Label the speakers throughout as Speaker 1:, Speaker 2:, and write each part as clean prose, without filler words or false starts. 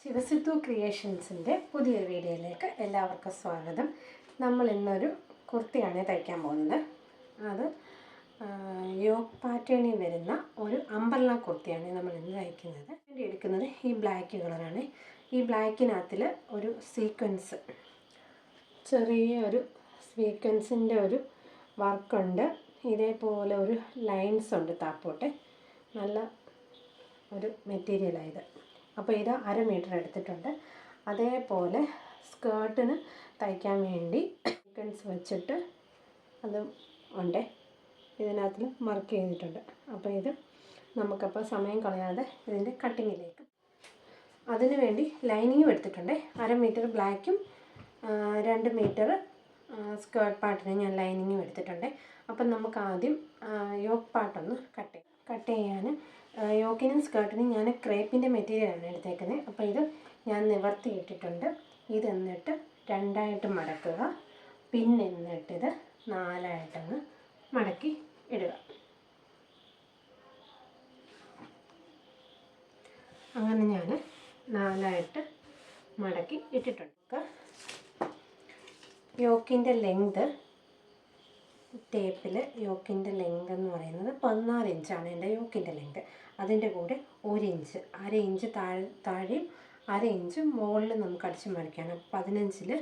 Speaker 1: ശിവസിദ്ധു ക്രിയേഷൻസിൻ്റെ പുതിയൊരു വീഡിയോയിലേക്ക് എല്ലാവർക്കും സ്വാഗതം. നമ്മൾ ഇന്നൊരു കുർത്തിയാണ് തയ്ക്കാൻ പോകുന്നത്. അത് യോക്ക് പാറ്റേണിൽ വരുന്ന ഒരു അംബ്രല്ല കുർത്തിയാണ് നമ്മൾ ഇന്ന് തയ്ക്കുന്നത്. വേണ്ടി എടുക്കുന്നത് ഈ ബ്ലാക്ക് കളറാണ്. ഈ ബ്ലാക്കിനകത്തിൽ ഒരു സീക്വൻസ്, ചെറിയൊരു സീക്വൻസിൻ്റെ ഒരു വർക്കുണ്ട്. ഇതേപോലെ ഒരു ലൈൻസ് ഉണ്ട് താപ്പോട്ടെ. നല്ല ഒരു മെറ്റീരിയലായത്. അപ്പോൾ ഇത് 1/2 മീറ്റർ എടുത്തിട്ടുണ്ട്. അതേപോലെ സ്കേർട്ടിന് തയ്ക്കാൻ വേണ്ടി സീക്വൻസ് വെച്ചിട്ട് അത് ഉണ്ട്, ഇതിനകത്തിൽ മാർക്ക് ചെയ്തിട്ടുണ്ട്. അപ്പോൾ ഇത് നമുക്കപ്പോൾ സമയം കളയാതെ ഇതിൻ്റെ കട്ടിങ്ങിലേക്ക്. അതിന് വേണ്ടി ലൈനിങ്ങും എടുത്തിട്ടുണ്ട്. 1/2 മീറ്റർ ബ്ലാക്കും 2 മീറ്റർ സ്കേർട്ട് പാർട്ടിന് ഞാൻ ലൈനിങ്ങും എടുത്തിട്ടുണ്ട്. അപ്പം നമുക്ക് ആദ്യം യോക്ക് പാർട്ടൊന്ന് കട്ട് ചെയ്യാൻ യോക്കിനും സ്കേർട്ടിനും ഞാൻ ക്രേപ്പിൻ്റെ മെറ്റീരിയലാണ് എടുത്തേക്കുന്നത്. അപ്പോൾ ഇത് ഞാൻ നിവർത്തി ഇട്ടിട്ടുണ്ട്. ഇത് എന്നിട്ട് 2ആയിട്ട് മടക്കുക, പിന്നെ എന്നിട്ടിത് 4ആയിട്ടങ്ങ് മടക്കി ഇടുക. അങ്ങനെ ഞാൻ 4ആയിട്ട് മടക്കി ഇട്ടിട്ടുണ്ട്. യോക്കിൻ്റെ ലെങ്ത്, ടേപ്പിൽ യോക്കിൻ്റെ ലെങ്ത് എന്ന് പറയുന്നത് 14 ഇഞ്ചാണ് എൻ്റെ യോക്കിൻ്റെ ലെങ്ത്. അതിൻ്റെ കൂടെ 1 ഇഞ്ച്, 1/2 ഇഞ്ച് താഴെയും 1/2 ഇഞ്ച് മുകളിൽ നമുക്ക് അടിച്ച് മറിക്കണം. 15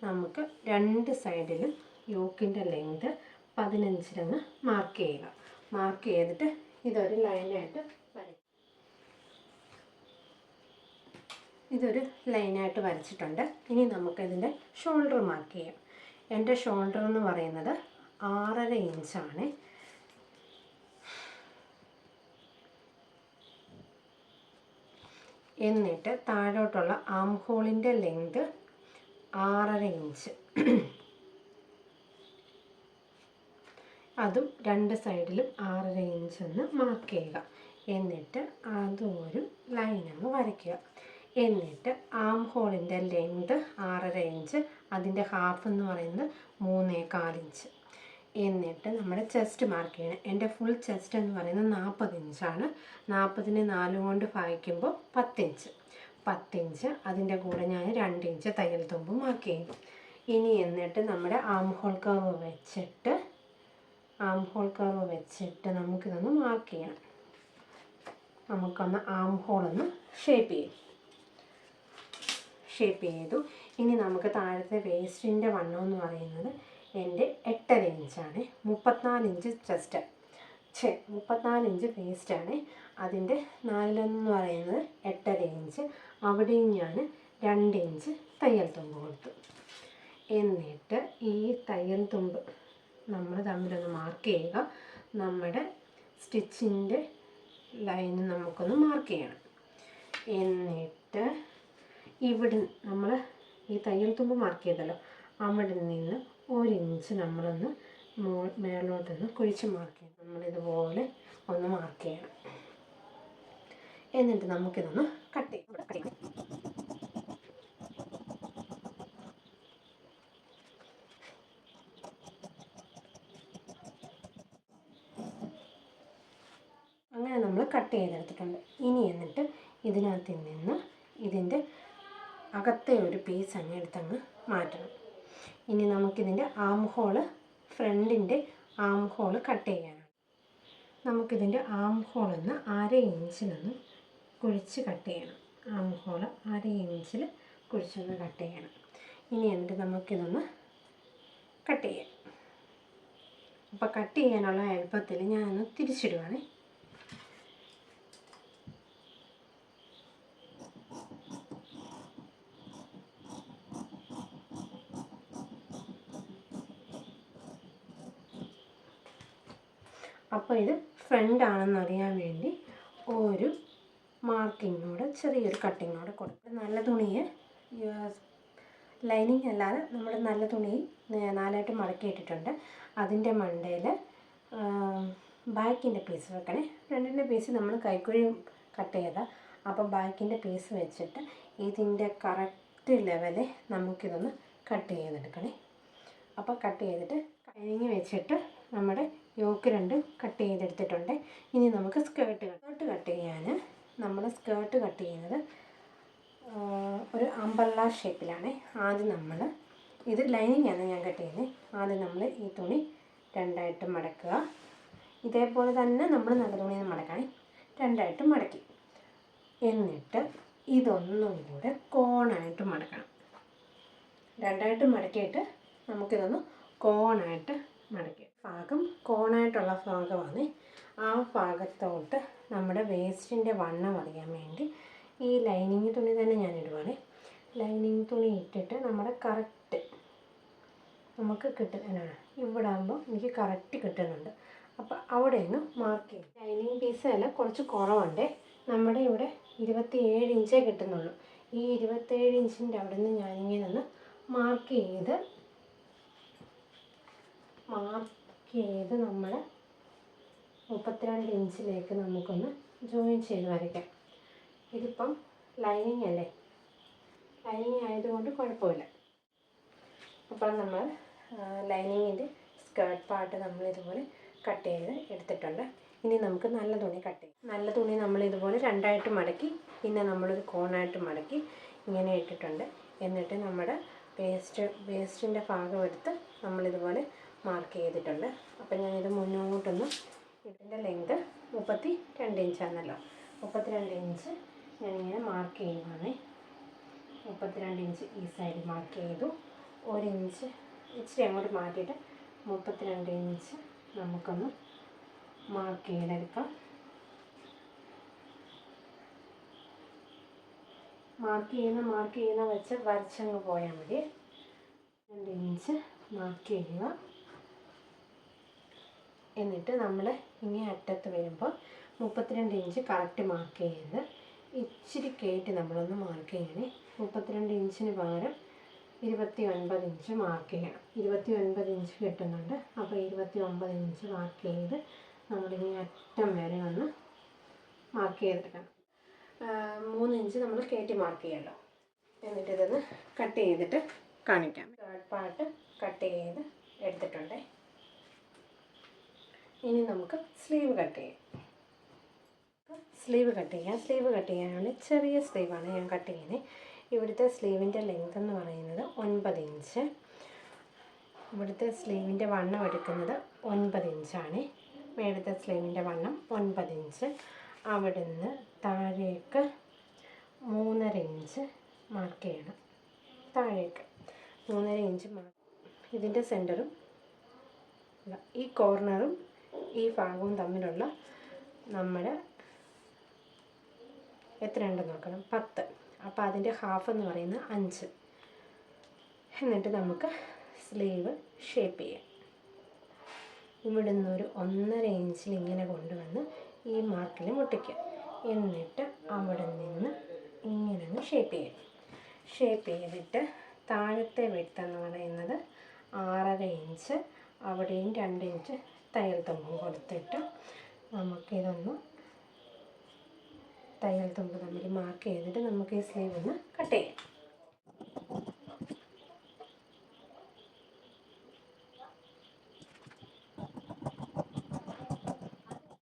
Speaker 1: നമുക്ക് 2 സൈഡിലും യോക്കിൻ്റെ ലെങ്ത് 15 മാർക്ക് ചെയ്യുക. മാർക്ക് ചെയ്തിട്ട് ഇതൊരു ലൈനായിട്ട് വരയ്ക്കും. ഇതൊരു ലൈനായിട്ട് വരച്ചിട്ടുണ്ട്. ഇനി നമുക്കിതിൻ്റെ ഷോൾഡർ മാർക്ക് ചെയ്യാം. എൻ്റെ ഷോൾഡർ എന്ന് പറയുന്നത് 6.5 ഇഞ്ചാണ്. എന്നിട്ട് താഴോട്ടുള്ള ആം ഹോളിൻ്റെ ലെങ്ത് 6.5 ഇഞ്ച്. അതും 2 സൈഡിലും 6.5 ഇഞ്ചെന്ന് മാർക്ക് ചെയ്യുക. എന്നിട്ട് അതും ഒരു ലൈനങ്ങ് വരയ്ക്കുക. എന്നിട്ട് ആം ഹോളിൻ്റെ ലെങ്ത് 6.5 ഇഞ്ച്, അതിൻ്റെ ഹാഫ് എന്ന് പറയുന്നത് 3.25 ഇഞ്ച്. എന്നിട്ട് നമ്മുടെ ചെസ്റ്റ് മാർക്ക് ചെയ്യണം. എൻ്റെ ഫുൾ ചെസ്റ്റ് എന്ന് പറയുന്നത് 40 ഇഞ്ചാണ്. 40നെ 4 കൊണ്ട് ഭാഗിക്കുമ്പോൾ 10 ഇഞ്ച്. 10 ഇഞ്ച് അതിൻ്റെ കൂടെ ഞാൻ 2 ഇഞ്ച് തയ്യൽ തുമ്പ് മാർക്ക് ചെയ്യും. ഇനി എന്നിട്ട് നമ്മുടെ ആം ഹോൾ കർവ് വെച്ചിട്ട് നമുക്കിതൊന്ന് മാർക്ക് ചെയ്യണം. നമുക്കൊന്ന് ആം ഹോളൊന്ന് ഷേപ്പ് ചെയ്തു. ഇനി നമുക്ക് താഴത്തെ വേസ്റ്റിൻ്റെ വണ്ണം എന്ന് പറയുന്നത് എൻ്റെ 8.5 ഇഞ്ചാണ്. 34 ഇഞ്ച് ചെസ്റ്റ്, 34 ഇഞ്ച് വേസ്റ്റാണ്. അതിൻ്റെ 4 എന്ന് പറയുന്നത് 8.5 ഇഞ്ച്. അവിടെയും ഞാൻ 2 ഇഞ്ച് തയ്യൽ തുമ്പ് കൊടുത്തു. എന്നിട്ട് ഈ തയ്യൽ തുമ്പ് നമ്മൾ തമ്മിലൊന്ന് മാർക്ക് ചെയ്യുക. നമ്മുടെ സ്റ്റിച്ചിൻ്റെ ലൈന് നമുക്കൊന്ന് മാർക്ക് ചെയ്യണം. എന്നിട്ട് ഇവിടെ നമ്മൾ ഈ തയ്യൽ തുമ്പ് മാർക്ക് ചെയ്തല്ലോ, അവിടെ നിന്ന് 1 ഇഞ്ച് നമ്മളൊന്ന് മേലോട്ടൊന്ന് കുഴിച്ച് മാർക്ക് ചെയ്യണം. നമ്മളിതുപോലെ ഒന്ന് മാർക്ക് ചെയ്യണം. എന്നിട്ട് നമുക്കിതൊന്ന് കട്ട് ചെയ്യാം. അങ്ങനെ നമ്മൾ കട്ട് ചെയ്തെടുത്തിട്ടുണ്ട്. ഇനി എന്നിട്ട് ഇതിനകത്ത് നിന്ന് ഇതിൻ്റെ അകത്തെ ഒരു പീസ് അങ്ങ് എടുത്തങ്ങ് മാറ്റണം. ഇനി നമുക്കിതിൻ്റെ ആം ഹോള്, ഫ്രണ്ടിൻ്റെ ആം ഹോള് കട്ട് ചെയ്യാനാണ്. നമുക്കിതിൻ്റെ ആം ഹോളൊന്ന് 1/2 ഇഞ്ചിലൊന്ന് കുഴിച്ച് കട്ട് ചെയ്യണം. ആം ഹോള് 1/2 ഇഞ്ചിൽ കുഴിച്ചൊന്ന് കട്ട് ചെയ്യണം. ഇനി എന്നിട്ട് നമുക്കിതൊന്ന് കട്ട് ചെയ്യാം. അപ്പോൾ കട്ട് ചെയ്യാനുള്ള എളുപ്പത്തിൽ ഞാനൊന്ന് തിരിച്ചിടുവാണേ. അപ്പോൾ ഇത് ഫ്രണ്ട് ആണെന്ന് അറിയാൻ വേണ്ടി ഒരു മാർക്കിങ്ങോട്, ചെറിയൊരു കട്ടിങ്ങോട് കൊടുക്കും. നല്ല തുണിയെ ലൈനിങ് അല്ലാതെ നമ്മുടെ നല്ല തുണി 4ആയിട്ട് മടക്കിയിട്ടിട്ടുണ്ട്. അതിൻ്റെ മണ്ടയിൽ ബാക്കിൻ്റെ പീസ് വെക്കണേ. ഫ്രണ്ടിൻ്റെ പീസ് നമ്മൾ കൈക്കുഴി കട്ട് ചെയ്താൽ, അപ്പോൾ ബാക്കിൻ്റെ പീസ് വെച്ചിട്ട് ഇതിൻ്റെ കറക്റ്റ് ലെവലിൽ നമുക്കിതൊന്ന് കട്ട് ചെയ്തെടുക്കണേ. അപ്പോൾ കട്ട് ചെയ്തിട്ട് ലൈനിങ് വെച്ചിട്ട് നമ്മുടെ യോക്ക് 2 കട്ട് ചെയ്തെടുത്തിട്ടുണ്ട്. ഇനി നമുക്ക് സ്കേർട്ട് കട്ട് ചെയ്യാൻ നമ്മൾ സ്കേർട്ട് കട്ട് ചെയ്യുന്നത് ഒരു അംബ്രല്ല ഷേപ്പിലാണ്. ആദ്യം നമ്മൾ ഇത് ലൈനിങ് ആണ് ഞാൻ കട്ട് ചെയ്യുന്നത്. ആദ്യം നമ്മൾ ഈ തുണി രണ്ടായിട്ട് മടക്കുക. ഇതേപോലെ തന്നെ നമ്മൾ നല്ല തുണിയിൽ നിന്ന് മടക്കാൻ രണ്ടായിട്ട് മടക്കി. എന്നിട്ട് ഇതൊന്നും കൂടെ കോണായിട്ട് മടക്കണം. രണ്ടായിട്ട് മടക്കിയിട്ട് നമുക്കിതൊന്ന് കോണായിട്ട് മടക്കി. ഭാഗം കോണായിട്ടുള്ള ഭാഗമാണ്. ആ ഭാഗത്തോട്ട് നമ്മുടെ വേസ്റ്റിൻ്റെ വണ്ണം അറിയാൻ വേണ്ടി ഈ ലൈനിങ് തുണി തന്നെ ഞാൻ ഇടുവാണ്. ലൈനിങ് തുണി ഇട്ടിട്ട് നമ്മുടെ കറക്റ്റ് നമുക്ക് കിട്ടുന്നതാണ്. ഇവിടെ ആകുമ്പോൾ എനിക്ക് കറക്റ്റ് കിട്ടുന്നുണ്ട്. അപ്പോൾ അവിടെ നിന്ന് മാർക്ക് ചെയ്യും. ലൈനിങ് പീസ് അല്ല, കുറച്ച് കുറവുണ്ട്. നമ്മുടെ ഇവിടെ 27 ഇഞ്ചേ കിട്ടുന്നുള്ളൂ. ഈ 27 ഇഞ്ചിൻ്റെ അവിടെ നിന്ന് ഞാനിങ്ങനെ ഒന്ന് മാർക്ക് ചെയ്ത് നമ്മൾ 32 ഇഞ്ചിലേക്ക് നമുക്കൊന്ന് ജോയിൻ ചെയ്ത് വരയ്ക്കാം. ഇതിപ്പം ലൈനിങ് അല്ലേ, ലൈനിങ് ആയതുകൊണ്ട് കുഴപ്പമില്ല. അപ്പോൾ നമ്മൾ ലൈനിങ്ങിൻ്റെ സ്കേർട്ട് പാർട്ട് നമ്മളിതുപോലെ കട്ട് ചെയ്ത് എടുത്തിട്ടുണ്ട്. ഇനി നമുക്ക് നല്ല തുണി കട്ട് ചെയ്യാം. നല്ല തുണി നമ്മളിതുപോലെ രണ്ടായിട്ട് മടക്കി പിന്നെ നമ്മളൊരു കോണായിട്ട് മടക്കി ഇങ്ങനെ ഇട്ടിട്ടുണ്ട്. എന്നിട്ട് നമ്മുടെ വേസ്റ്റിൻ്റെ ഭാഗം എടുത്ത് നമ്മളിതുപോലെ മാർക്ക് ചെയ്തിട്ടുണ്ട്. അപ്പോൾ ഞാനിത് മുന്നോട്ടൊന്ന്, ഇതിൻ്റെ ലെങ്ത് 32 ഇഞ്ചാണല്ലോ. 32 ഇഞ്ച് ഞാനിങ്ങനെ മാർക്ക് ചെയ്യുവാണ്. 32 ഇഞ്ച് ഈ സൈഡ് മാർക്ക് ചെയ്തു. 1 ഇഞ്ച് ഇച്ചിരി അങ്ങോട്ട് മാറ്റിയിട്ട് 32 ഇഞ്ച് നമുക്കൊന്ന് മാർക്ക് ചെയ്തെടുക്കാം. മാർക്ക് ചെയ്യുന്ന വെച്ച് വരച്ചങ്ങ് പോയാൽ മതി. 2 ഇഞ്ച് മാർക്ക് ചെയ്യുക. എന്നിട്ട് നമ്മൾ ഇനി അറ്റത്ത് വരുമ്പോൾ 32 ഇഞ്ച് കറക്റ്റ് മാർക്ക് ചെയ്ത് ഇച്ചിരി കയറ്റി നമ്മളൊന്ന് മാർക്ക് ചെയ്യണേ. 32 ഇഞ്ചിന് പകരം 29 ഇഞ്ച് മാർക്ക് ചെയ്യണം. 29 ഇഞ്ച് കിട്ടുന്നുണ്ട്. അപ്പോൾ 29 ഇഞ്ച് മാർക്ക് ചെയ്ത് നമ്മളിനി അറ്റം വരെ ഒന്ന് മാർക്ക് ചെയ്തെടുക്കണം. 3 ഇഞ്ച് നമ്മൾ കയറ്റി മാർക്ക് ചെയ്യല്ലോ. എന്നിട്ട് ഇതൊന്ന് കട്ട് ചെയ്തിട്ട് കാണിക്കാം. തേർഡ് പാർട്ട് കട്ട് ചെയ്ത് എടുത്തിട്ടുണ്ട്. ഇനി നമുക്ക് സ്ലീവ് കട്ട് ചെയ്യാം. സ്ലീവ് കട്ട് ചെയ്യാനാണ് ചെറിയ സ്ലീവാണ് ഞാൻ കട്ട് ചെയ്യുന്നത്. ഇവിടുത്തെ സ്ലീവിൻ്റെ ലെങ്ത് എന്ന് പറയുന്നത് 9 ഇഞ്ച്. ഇവിടുത്തെ സ്ലീവിൻ്റെ വണ്ണം എടുക്കുന്നത് 9 ഇഞ്ചാണ്. മേളത്തെ സ്ലീവിൻ്റെ വണ്ണം 9 ഇഞ്ച്. അവിടെ നിന്ന് താഴേക്ക് 3.5 ഇഞ്ച് മാർക്ക് ചെയ്യണം. താഴേക്ക് 3.5 ഇഞ്ച് ഇതിൻ്റെ സെൻറ്ററും ഈ കോർണറും ഈ ഭാഗവും തമ്മിലുള്ള നമ്മുടെ എത്രയുണ്ടെന്ന് നോക്കണം, 10. അപ്പോൾ അതിൻ്റെ ഹാഫ് എന്ന് പറയുന്നത് 5. എന്നിട്ട് നമുക്ക് സ്ലീവ് ഷേപ്പ് ചെയ്യാം. ഇവിടെ നിന്നൊരു 1.5 ഇഞ്ചിൽ ഇങ്ങനെ കൊണ്ടുവന്ന് ഈ മാർക്കിൽ മുട്ടിക്കുക. എന്നിട്ട് അവിടെ നിന്ന് ഇങ്ങനെ ഷേപ്പ് ചെയ്യാം. ഷേപ്പ് ചെയ്തിട്ട് താഴത്തെ വിഡ്ത്ത് എന്ന് പറയുന്നത് 6.5 ഇഞ്ച്. അവിടെയും 2 ഇഞ്ച് തയ്യൽ തുമ്പ് കൊടുത്തിട്ട് നമുക്കിതൊന്ന് തയ്യൽ തുമ്പ് തമ്മിൽ മാർക്ക് ചെയ്തിട്ട് നമുക്ക് ഈ സ്ലീവ് ഒന്ന് കട്ട് ചെയ്യാം.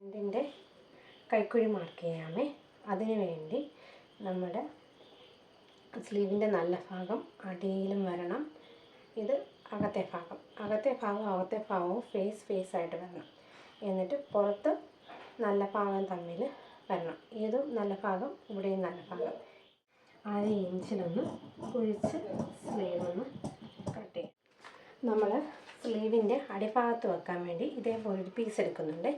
Speaker 1: ഇതിൻ്റെ കൈക്കുഴി മാർക്ക് ചെയ്യാമേ. അതിന് വേണ്ടി നമ്മുടെ സ്ലീവിൻ്റെ നല്ല ഭാഗം അടിയിലും വരണം. ഇത് അകത്തെ ഭാഗവും ഫേസ് ആയിട്ട് വരണം. എന്നിട്ട് പുറത്ത് നല്ല ഭാഗം തമ്മിൽ വരണം. ഇതും നല്ല ഭാഗം, ഇവിടെയും നല്ല ഭാഗം. 1/2 ഇഞ്ചിലൊന്ന് കുഴിച്ച് സ്ലീവൊന്ന് കട്ട് ചെയ്യാം. നമ്മൾ സ്ലീവിൻ്റെ അടിഭാഗത്ത് വെക്കാൻ വേണ്ടി ഇതേപോലൊരു പീസ് എടുക്കുന്നുണ്ട്.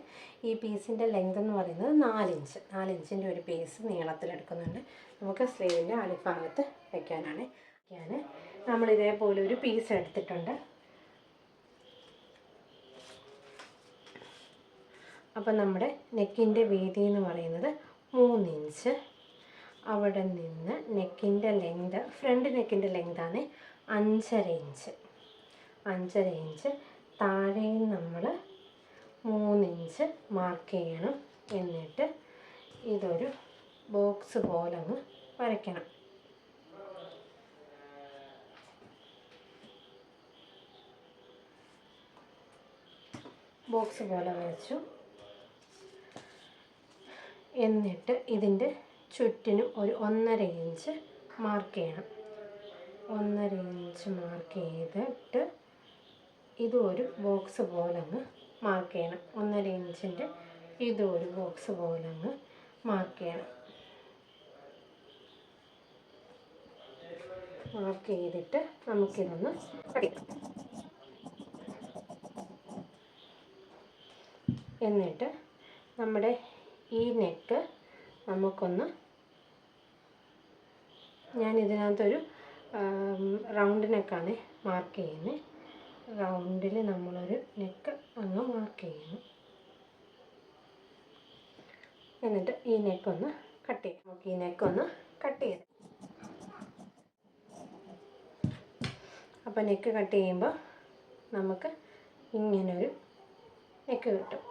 Speaker 1: ഈ പീസിൻ്റെ ലെങ്ത് എന്ന് പറയുന്നത് 4 ഇഞ്ച്. 4 ഇഞ്ചിൻ്റെ ഒരു പീസ് നീളത്തിലെടുക്കുന്നുണ്ട്. നമുക്ക് സ്ലീവിൻ്റെ അടിഭാഗത്ത് വയ്ക്കാനാണ്. നമ്മൾ ഇതേപോലെ ഒരു പീസ് എടുത്തിട്ടുണ്ട്. അപ്പം നമ്മുടെ നെക്കിൻ്റെ വീതി എന്ന് പറയുന്നത് 3 ഇഞ്ച്. അവിടെ നിന്ന് നെക്കിൻ്റെ ലെങ്ത്, ഫ്രണ്ട് നെക്കിൻ്റെ ലെങ്താണ് 5.5 ഇഞ്ച്. 5.5 ഇഞ്ച്. താഴെയും നമ്മൾ 3 ഇഞ്ച് മാർക്ക് ചെയ്യണം. എന്നിട്ട് ഇതൊരു ബോക്സ് പോലെ ഒന്ന് വരയ്ക്കണം. ബോക്സ് പോലെ വരച്ചു. എന്നിട്ട് ഇതിൻ്റെ ചുറ്റിനും ഒരു 1.5 ഇഞ്ച് മാർക്ക് ചെയ്യണം. 1.5 ഇഞ്ച് മാർക്ക് ചെയ്തിട്ട് ഇതും ഒരു ബോക്സ് പോലെ അങ്ങ് മാർക്ക് ചെയ്യണം. 1.5 ഇഞ്ചിൻ്റെ ഇതും ഒരു ബോക്സ് പോലെ അങ്ങ് മാർക്ക് ചെയ്യണം. മാർക്ക് ചെയ്തിട്ട് നമുക്കിതൊന്ന് കടിക്കാം. എന്നിട്ട് നമ്മുടെ ഈ നെക്ക് നമുക്കൊന്ന്, ഞാൻ ഇതിനകത്തൊരു റൗണ്ട് നെക്കാണ് മാർക്ക് ചെയ്യുന്നത്. റൗണ്ടിൽ നമ്മളൊരു നെക്ക് അങ്ങ് മാർക്ക് ചെയ്യുന്നു. എന്നിട്ട് ഈ നെക്കൊന്ന് കട്ട് ചെയ്യാം. നമുക്ക് ഈ നെക്കൊന്ന് കട്ട് ചെയ്യാം. അപ്പോൾ നെക്ക് കട്ട് ചെയ്യുമ്പോൾ നമുക്ക് ഇങ്ങനൊരു നെക്ക് കിട്ടും.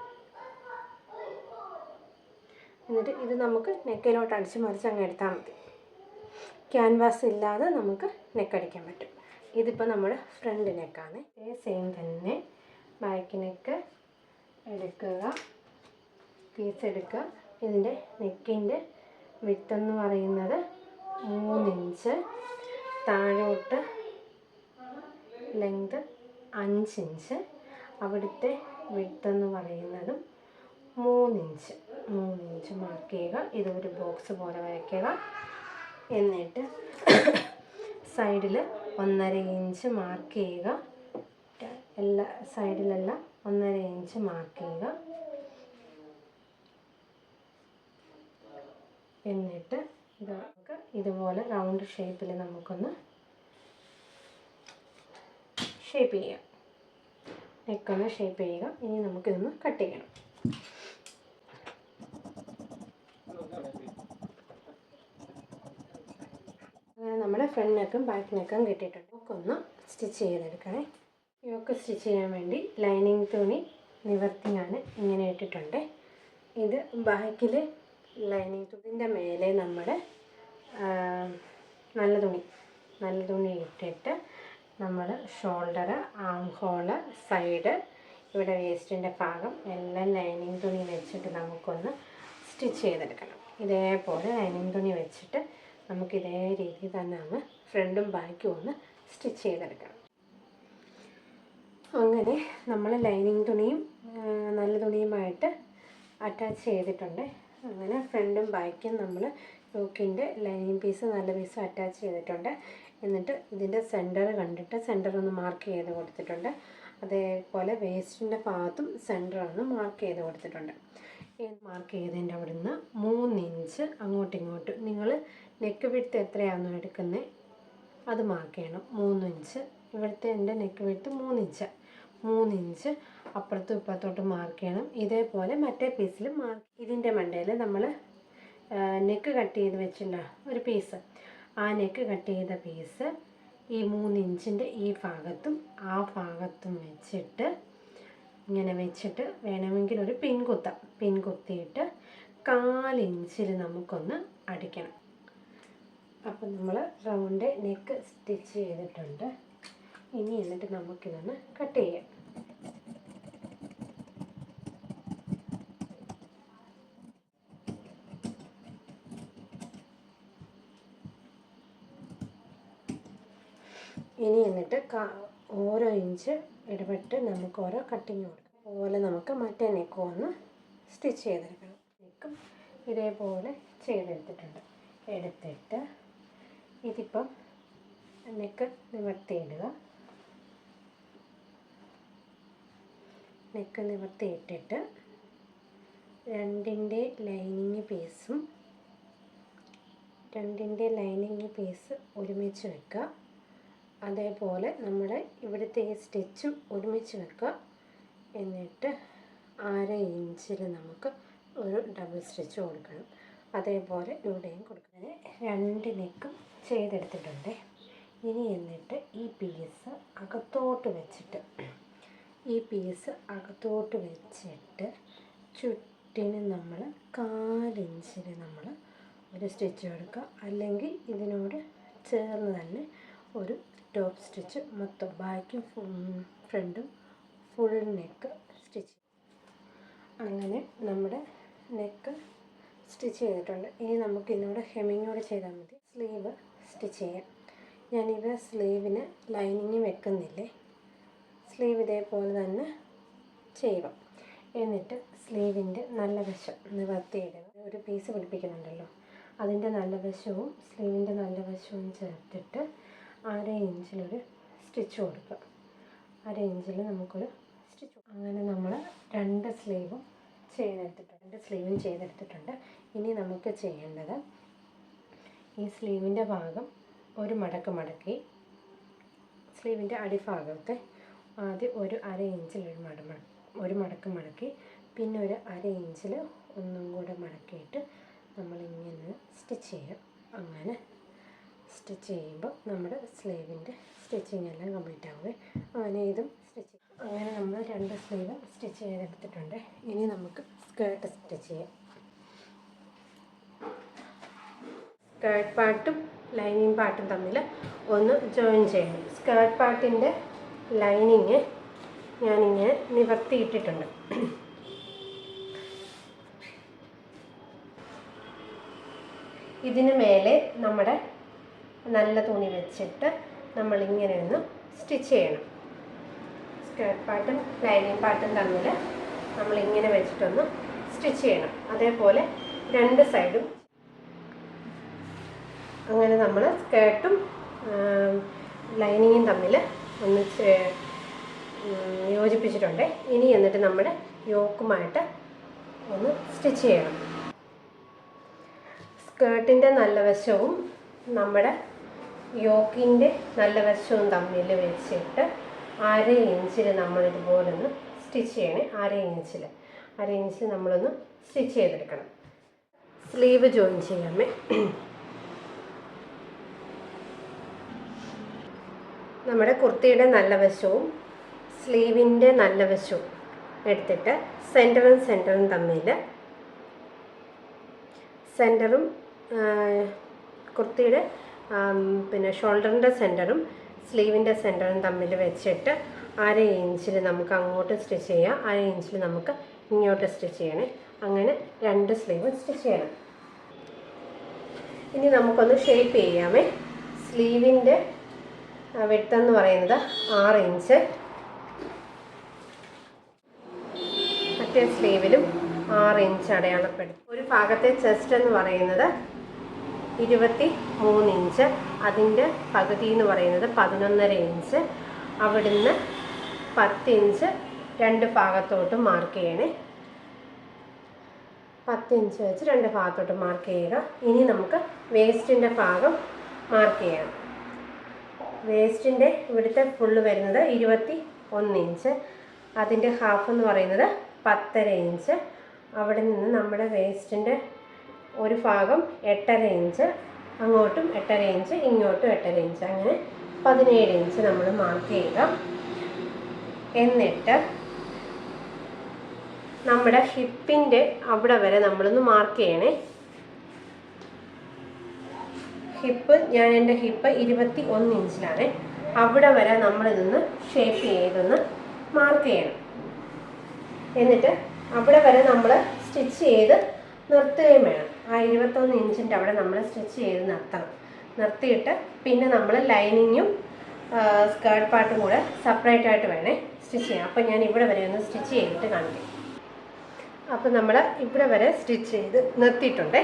Speaker 1: എന്നിട്ട് ഇത് നമുക്ക് നെക്കിലോട്ട് അടിച്ച് മറിച്ച് അങ്ങ് എടുത്താൽ മതി. ക്യാൻവാസ് ഇല്ലാതെ നമുക്ക് നെക്കടിക്കാൻ പറ്റും. ഇതിപ്പോൾ നമ്മുടെ ഫ്രണ്ട് നെക്കാണ്. സെയിം തന്നെ ബാക്ക് നെക്ക് എടുക്കുക, പീസ് എടുക്കുക. ഇതിൻ്റെ നെക്കിൻ്റെ വിട്ടെന്ന് പറയുന്നത് 3 ഇഞ്ച്, താഴോട്ട് ലെങ്ത് 5 ഇഞ്ച്, അവിടുത്തെ വിട്ടെന്ന് പറയുന്നതും 3 ഇഞ്ച് മാർക്ക് ചെയ്യുക. ഇതൊരു ബോക്സ് പോലെ വരയ്ക്കുക. എന്നിട്ട് സൈഡിൽ 1.5 ഇഞ്ച് മാർക്ക് ചെയ്യുക. എല്ലാ സൈഡിലെല്ലാം 1.5 ഇഞ്ച് മാർക്ക് ചെയ്യുക. എന്നിട്ട് ഇത് നമുക്ക് ഇതുപോലെ റൗണ്ട് ഷേപ്പിൽ നമുക്കൊന്ന് ഷേപ്പ് ചെയ്യാം. നെക്കൊന്ന് ഷേപ്പ് ചെയ്യുക. ഇനി നമുക്കിതൊന്ന് കട്ട് ചെയ്യണം. അങ്ങനെ നമ്മുടെ ഫ്രണ്ട് നെക്കും ബാക്ക് നെക്കും കിട്ടിയിട്ടുണ്ട്. നമുക്കൊന്ന് സ്റ്റിച്ച് ചെയ്തെടുക്കണേ. യോക്ക് സ്റ്റിച്ച് ചെയ്യാൻ വേണ്ടി ലൈനിങ് തുണി നിവർത്തി ഞാൻ ഇങ്ങനെ ഇട്ടിട്ടുണ്ട്. ഇത് ബാക്കിൽ ലൈനിങ് തുണിൻ്റെ മേലെ നമ്മുടെ നല്ല തുണി ഇട്ടിട്ട് നമ്മൾ ഷോൾഡർ, ആം ഹോള്, സൈഡ്, ഇവിടെ വേസ്റ്റിൻ്റെ ഭാഗം എല്ലാം ലൈനിങ് തുണി വെച്ചിട്ട് നമുക്കൊന്ന് സ്റ്റിച്ച് ചെയ്തെടുക്കണം. ഇതേപോലെ ലൈനിങ് തുണി വെച്ചിട്ട് നമുക്ക് ഇതേ രീതിയിൽ തന്നെ ഒന്ന് ഫ്രണ്ടും ബാക്കും ഒന്ന് സ്റ്റിച്ച് ചെയ്തെടുക്കണം. അങ്ങനെ നമ്മൾ ലൈനിങ് തുണിയും നല്ല തുണിയുമായിട്ട് അറ്റാച്ച് ചെയ്തിട്ടുണ്ട്. അങ്ങനെ ഫ്രണ്ടും ബാക്കും നമ്മൾ യോക്കിൻ്റെ ലൈനിങ് പീസ് നല്ല പീസ് അറ്റാച്ച് ചെയ്തിട്ടുണ്ട്. എന്നിട്ട് ഇതിൻ്റെ സെൻറ്റർ കണ്ടിട്ട് സെൻറ്റർ ഒന്ന് മാർക്ക് ചെയ്ത് കൊടുത്തിട്ടുണ്ട്. അതേപോലെ വേസ്റ്റിൻ്റെ ഭാഗത്തും സെൻറ്റർ ഒന്ന് മാർക്ക് ചെയ്ത് കൊടുത്തിട്ടുണ്ട്. മാർക്ക് ചെയ്തതിൻ്റെ അവിടെ നിന്ന് 3 ഇഞ്ച് അങ്ങോട്ടും ഇങ്ങോട്ടും നിങ്ങൾ നെക്ക് വിഡ്ത്ത് എത്രയാണോ എടുക്കുന്നത് അത് മാർക്ക് ചെയ്യണം. 3 ഇഞ്ച് ഇവിടുത്തെ എൻ്റെ നെക്ക് വിഡ്ത്ത് 3 ഇഞ്ച് അപ്പുറത്തും ഇപ്പുറത്തോട്ട് മാർക്ക് ചെയ്യണം. ഇതേപോലെ മറ്റേ പീസിലും മാർക്ക്. ഇതിൻ്റെ മണ്ടയിൽ നമ്മൾ നെക്ക് കട്ട് ചെയ്ത് വെച്ചില്ല ഒരു പീസ്, ആ നെക്ക് കട്ട് ചെയ്ത പീസ് ഈ 3 ഇഞ്ചിൻ്റെ ഈ ഭാഗത്തും ആ ഭാഗത്തും വെച്ചിട്ട് ഇങ്ങനെ വെച്ചിട്ട് വേണമെങ്കിൽ ഒരു പിൻ കുത്തിയിട്ട് 1/4 ഇഞ്ചിൽ നമുക്കൊന്ന് അടിക്കണം. അപ്പം നമ്മൾ റൗണ്ട് നെക്ക് സ്റ്റിച്ച് ചെയ്തിട്ടുണ്ട്. ഇനി എന്നിട്ട് നമുക്കിതൊന്ന് കട്ട് ചെയ്യാം. ഇനി എന്നിട്ട് ഓരോ ഇഞ്ച് ഇടപെട്ട് നമുക്ക് ഓരോ കട്ടിങ് കൊടുക്കാം. അതുപോലെ നമുക്ക് മറ്റേ നെക്കും ഒന്ന് സ്റ്റിച്ച് ചെയ്തെടുക്കണം. നെക്കും ഇതേപോലെ ചെയ്തെടുത്തിട്ടുണ്ട്. എടുത്തിട്ട് ഇതിപ്പം നെക്ക് നിവർത്തിയിടുക. നെക്ക് നിവർത്തിയിട്ടിട്ട് രണ്ടിൻ്റെ ലൈനിങ് പീസ് ഒരുമിച്ച് വെക്കുക. അതേപോലെ നമ്മുടെ ഇവിടുത്തെ ഈ സ്റ്റിച്ചും ഒരുമിച്ച് വെക്കുക. എന്നിട്ട് 1/2 ഇഞ്ചിൽ നമുക്ക് ഒരു ഡബിൾ സ്റ്റിച്ച് കൊടുക്കണം. അതേപോലെ ഇവിടെയും കൊടുക്കണം. 2 നെക്കും ചെയ്തെടുത്തിട്ടുണ്ട്. ഇനി എന്നിട്ട് ഈ പീസ് അകത്തോട്ട് വെച്ചിട്ട് ചുറ്റിന് നമ്മൾ 1/4 ഇഞ്ചിൽ നമ്മൾ ഒരു സ്റ്റിച്ച് കൊടുക്കുക. അല്ലെങ്കിൽ ഇതിനോട് ചേർന്ന് തന്നെ ഒരു ടോപ്പ് സ്റ്റിച്ച് മൊത്തം ബാക്കും ഫ്രണ്ടും ഫുൾ നെക്ക് സ്റ്റിച്ച്. അങ്ങനെ നമ്മുടെ നെക്ക് സ്റ്റിച്ച് ചെയ്തിട്ടുണ്ട്. ഇനി നമുക്ക് ഇതിനോട് ഹെമ്മിങ്ങോടെ ചെയ്താൽ മതി. സ്ലീവ് സ്റ്റിച്ച് ചെയ്യാം. ഞാനിത് സ്ലീവിന് ലൈനിങ് വെക്കുന്നില്ലേ, സ്ലീവ് ഇതേപോലെ തന്നെ ചെയ്യുക. എന്നിട്ട് സ്ലീവിൻ്റെ നല്ല വശം നിവർത്തിയിടുക. ഒരു പീസ് പിടിപ്പിക്കുന്നുണ്ടല്ലോ, അതിൻ്റെ നല്ല വശവും സ്ലീവിൻ്റെ നല്ല വശവും ചേർത്തിട്ട് 1/2 ഇഞ്ചിലൊരു സ്റ്റിച്ച് കൊടുക്കുക. 1/2 ഇഞ്ചിൽ നമുക്കൊരു സ്റ്റിച്ച്. അങ്ങനെ നമ്മൾ 2 സ്ലീവും ചെയ്തെടുത്തിട്ടുണ്ട്. ഇനി നമുക്ക് ചെയ്യേണ്ടത് ഈ സ്ലീവിൻ്റെ ഭാഗം ഒരു മടക്കി സ്ലീവിൻ്റെ അടിഭാഗത്തെ ആദ്യം ഒരു 1/2 ഇഞ്ചിൽ ഒരു മടക്ക് മടക്കി, പിന്നെ ഒരു 1/2 ഇഞ്ചിൽ ഒന്നും കൂടെ മടക്കിയിട്ട് നമ്മളിങ്ങനെ സ്റ്റിച്ച് ചെയ്യും. അങ്ങനെ സ്റ്റിച്ച് ചെയ്യുമ്പോൾ നമ്മുടെ സ്ലീവിൻ്റെ സ്റ്റിച്ചിങ് എല്ലാം കംപ്ലീറ്റ് ആവുകയും അങ്ങനെ ഇതും സ്റ്റിച്ച്. അങ്ങനെ നമ്മൾ 2 സ്ലീവ് സ്റ്റിച്ച് ചെയ്തെടുത്തിട്ടുണ്ട്. ഇനി നമുക്ക് സ്കേർട്ട് സ്റ്റിച്ച് ചെയ്യാം. സ്കേർട്ട് പാർട്ടും ലൈനിങ് പാർട്ടും തമ്മിൽ ഒന്ന് ജോയിൻ ചെയ്യണം. സ്കേർട്ട് പാർട്ടിൻ്റെ ലൈനിങ് ഞാനിങ്ങനെ നിവർത്തിയിട്ടിട്ടുണ്ട്. ഇതിന് മേലെ നമ്മുടെ നല്ല തുണി വെച്ചിട്ട് നമ്മളിങ്ങനെ ഒന്ന് സ്റ്റിച്ച് ചെയ്യണം. സ്കേർട്ട് പാർട്ടും ലൈനിങ് പാർട്ടും തമ്മിൽ നമ്മളിങ്ങനെ വെച്ചിട്ടൊന്ന് സ്റ്റിച്ച് ചെയ്യണം. അതേപോലെ 2 സൈഡും. അങ്ങനെ നമ്മൾ സ്കേർട്ടും ലൈനിങ്ങും തമ്മിൽ ഒന്ന് യോജിപ്പിച്ചിട്ടുണ്ട്. ഇനി എന്നിട്ട് നമ്മുടെ യോക്കുമായിട്ട് ഒന്ന് സ്റ്റിച്ച് ചെയ്യണം. സ്കേർട്ടിൻ്റെ നല്ല വശവും നമ്മുടെ യോക്കിൻ്റെ നല്ല വശവും തമ്മിൽ വെച്ചിട്ട് 1/2 ഇഞ്ചിൽ നമ്മളിതുപോലൊന്ന് സ്റ്റിച്ച് ചെയ്യണേ. 1/2 ഇഞ്ചിൽ നമ്മളൊന്ന് സ്റ്റിച്ച് ചെയ്തെടുക്കണം. സ്ലീവ് ജോയിൻ ചെയ്യാമേ. നമ്മുടെ കുർത്തിയുടെ നല്ല വശവും സ്ലീവിൻ്റെ നല്ല വശവും എടുത്തിട്ട് സെൻറ്ററും തമ്മിൽ, സെൻറ്ററും കുർത്തിയുടെ പിന്നെ ഷോൾഡറിൻ്റെ സെൻറ്ററും സ്ലീവിൻ്റെ സെൻറ്ററും തമ്മിൽ വെച്ചിട്ട് 1/2 ഇഞ്ചിൽ നമുക്ക് അങ്ങോട്ട് സ്റ്റിച്ച് ചെയ്യാം, 1/2 ഇഞ്ചിൽ നമുക്ക് ഇങ്ങോട്ട് സ്റ്റിച്ച് ചെയ്യണേ. അങ്ങനെ 2 സ്ലീവ് സ്റ്റിച്ച് ചെയ്യണം. ഇനി നമുക്കൊന്ന് ഷേപ്പ് ചെയ്യാമേ. സ്ലീവിൻ്റെ വിഡ്ത്ത് എന്ന് പറയുന്നത് 6 ഇഞ്ച്, മറ്റേ സ്ലീവിലും 6 ഇഞ്ച് അടയാളപ്പെടും. ഒരു ഭാഗത്തെ ചെസ്റ്റ് എന്ന് പറയുന്നത് 23 ഇഞ്ച്, അതിൻ്റെ പകുതി എന്ന് പറയുന്നത് 11.5 ഇഞ്ച്. അവിടുന്ന് 10 ഇഞ്ച് 2 ഭാഗത്തോട്ട് മാർക്ക് ചെയ്യണേ. 10 ഇഞ്ച് വെച്ച് 2 ഭാഗത്തോട്ട് മാർക്ക് ചെയ്യുക. ഇനി നമുക്ക് വേസ്റ്റിൻ്റെ ഭാഗം മാർക്ക് ചെയ്യണം. വേസ്റ്റിൻ്റെ ഇവിടുത്തെ ഫുള്ള് വരുന്നത് 21 ഇഞ്ച്, അതിൻ്റെ ഹാഫ് എന്ന് പറയുന്നത് 10.5 ഇഞ്ച്. അവിടെ നിന്ന് നമ്മുടെ വേസ്റ്റിൻ്റെ ഒരു ഭാഗം 8.5 ഇഞ്ച്, അങ്ങോട്ടും 8.5 ഇഞ്ച്, ഇങ്ങോട്ടും 8.5 ഇഞ്ച്, അങ്ങനെ 17 ഇഞ്ച് നമ്മൾ മാർക്ക് ചെയ്യുക. എന്നിട്ട് നമ്മുടെ ഹിപ്പിൻ്റെ അവിടെ വരെ നമ്മളൊന്ന് മാർക്ക് ചെയ്യണേ. എൻ്റെ ഹിപ്പ് 21 ഇഞ്ചിലാണ്. അവിടെ വരെ നമ്മളിതൊന്ന് ഷേപ്പ് ചെയ്തൊന്ന് മാർക്ക് ചെയ്യണം. എന്നിട്ട് അവിടെ വരെ നമ്മൾ സ്റ്റിച്ച് ചെയ്ത് നിർത്തുകയും വേണം. ആ 21 ഇഞ്ചിൻ്റെ അവിടെ നമ്മൾ സ്റ്റിച്ച് ചെയ്ത് നിർത്തിയിട്ട് പിന്നെ നമ്മൾ ലൈനിങ്ങും സ്കേർട്ട് പാർട്ടും കൂടെ സെപ്പറേറ്റ് ആയിട്ട് വേണേ സ്റ്റിച്ച് ചെയ്യാം. അപ്പോൾ ഞാൻ ഇവിടെ വരെ ഒന്ന് സ്റ്റിച്ച് ചെയ്തിട്ട് കാണിക്കാം. അപ്പോൾ നമ്മൾ ഇവിടെ വരെ സ്റ്റിച്ച് ചെയ്ത് നിർത്തിയിട്ടുണ്ട്.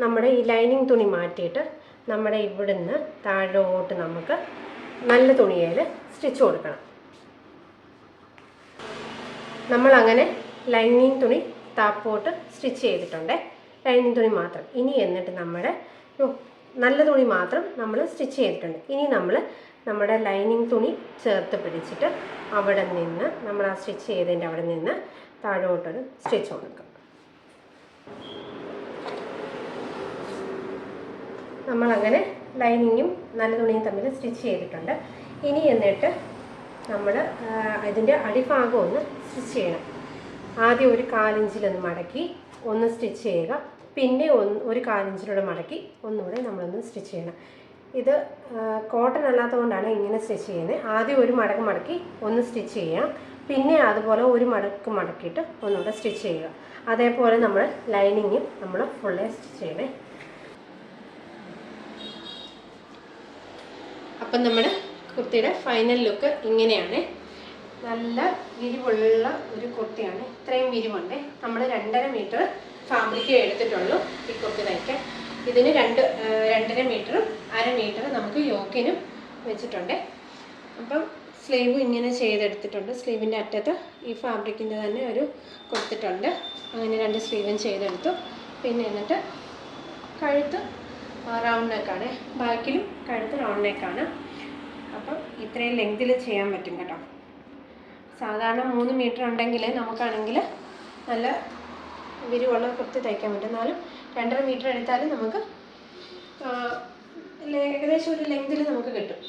Speaker 1: നമ്മുടെ ഈ ലൈനിങ് തുണി മാറ്റിയിട്ട് നമ്മുടെ ഇവിടുന്ന് താഴോട്ട് നമുക്ക് നല്ല തുണിയിൽ സ്റ്റിച്ച് കൊടുക്കണം. നമ്മളങ്ങനെ ലൈനിങ് തുണി താപ്പോട്ട് സ്റ്റിച്ച് ചെയ്തിട്ടുണ്ട്, ലൈനിങ് തുണി മാത്രം. ഇനി എന്നിട്ട് നമ്മുടെ നല്ല തുണി മാത്രം നമ്മൾ സ്റ്റിച്ച് ചെയ്തിട്ടുണ്ട്. ഇനി നമ്മൾ നമ്മുടെ ലൈനിങ് തുണി ചേർത്ത് പിടിച്ചിട്ട് അവിടെ നിന്ന് നമ്മൾ ആ സ്റ്റിച്ച് ചെയ്തതിൻ്റെ അവിടെ നിന്ന് താഴോട്ടൊരു സ്റ്റിച്ച് കൊടുക്കും. നമ്മളങ്ങനെ ലൈനിങ്ങും നല്ല തുണിയും തമ്മിൽ സ്റ്റിച്ച് ചെയ്തിട്ടുണ്ട്. ഇനി എന്നിട്ട് നമ്മൾ ഇതിൻ്റെ അടിഭാഗം ഒന്ന് സ്റ്റിച്ച് ചെയ്യണം. ആദ്യം ഒരു 1/4 ഇഞ്ചിലൊന്ന് മടക്കി ഒന്ന് സ്റ്റിച്ച് ചെയ്യുക, പിന്നെ ഒരു 1/4 ഇഞ്ചിലൂടെ മടക്കി ഒന്നുകൂടെ നമ്മളൊന്ന് സ്റ്റിച്ച് ചെയ്യണം. ഇത് കോട്ടൺ അല്ലാത്തതുകൊണ്ടാണ് ഇങ്ങനെ സ്റ്റിച്ച് ചെയ്യുന്നത്. ആദ്യം ഒരു മടക്കി ഒന്ന് സ്റ്റിച്ച് ചെയ്യാം, പിന്നെ അതുപോലെ ഒരു മടക്ക് മടക്കിയിട്ട് ഒന്നുകൂടെ സ്റ്റിച്ച് ചെയ്യുക. അതേപോലെ നമ്മൾ ലൈനിങ്ങും നമ്മൾ ഫുള്ളേ സ്റ്റിച്ച് ചെയ്യണേ. അപ്പം നമ്മുടെ കുർത്തിയുടെ ഫൈനൽ ലുക്ക് ഇങ്ങനെയാണ്. നല്ല വിരിവുള്ള ഒരു കുർത്തിയാണ്. ഇത്രയും വിരിവുണ്ട്. നമ്മൾ 2.5 മീറ്റർ ഫാബ്രിക് എടുത്തിട്ടുള്ളൂ ഈ കുർത്തി തയ്ക്കാൻ. ഇതിന് 2.5 മീറ്ററും 1/2 മീറ്റർ നമുക്ക് യോക്കിനും വെച്ചിട്ടുണ്ട്. അപ്പം സ്ലീവ് ഇങ്ങനെ ചെയ്തെടുത്തിട്ടുണ്ട്. സ്ലീവിൻ്റെ അറ്റത്ത് ഈ ഫാബ്രിക്കിൻ്റെ തന്നെ ഒരു കൊടുത്തിട്ടുണ്ട്. അങ്ങനെ 2 സ്ലീവും ചെയ്തെടുത്തു. പിന്നെ എന്നിട്ട് കഴുത്ത് റൗണ്ട് നെക്കാണ്, ബാക്കിലും കഴുത്ത് റൗണ്ട് നെക്കാണ്. അപ്പം ഇത്രയും ലെങ്തിൽ ചെയ്യാൻ പറ്റും കേട്ടോ. സാധാരണ 3 മീറ്റർ ഉണ്ടെങ്കിൽ നമുക്കാണെങ്കിൽ നല്ല വിരിവുള്ള കുർത്തി തയ്ക്കാൻ പറ്റും. എന്നാലും 2.5 മീറ്റർ എടുത്താലും നമുക്ക് ഏകദേശം ഒരു ലെങ്തിൽ നമുക്ക് കിട്ടും.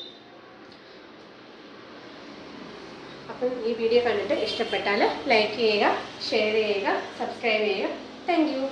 Speaker 1: അപ്പം ഈ വീഡിയോ കണ്ടിട്ട് ഇഷ്ടപ്പെട്ടാൽ ലൈക്ക് ചെയ്യുക, ഷെയർ ചെയ്യുക, സബ്സ്ക്രൈബ് ചെയ്യുക. Thank you.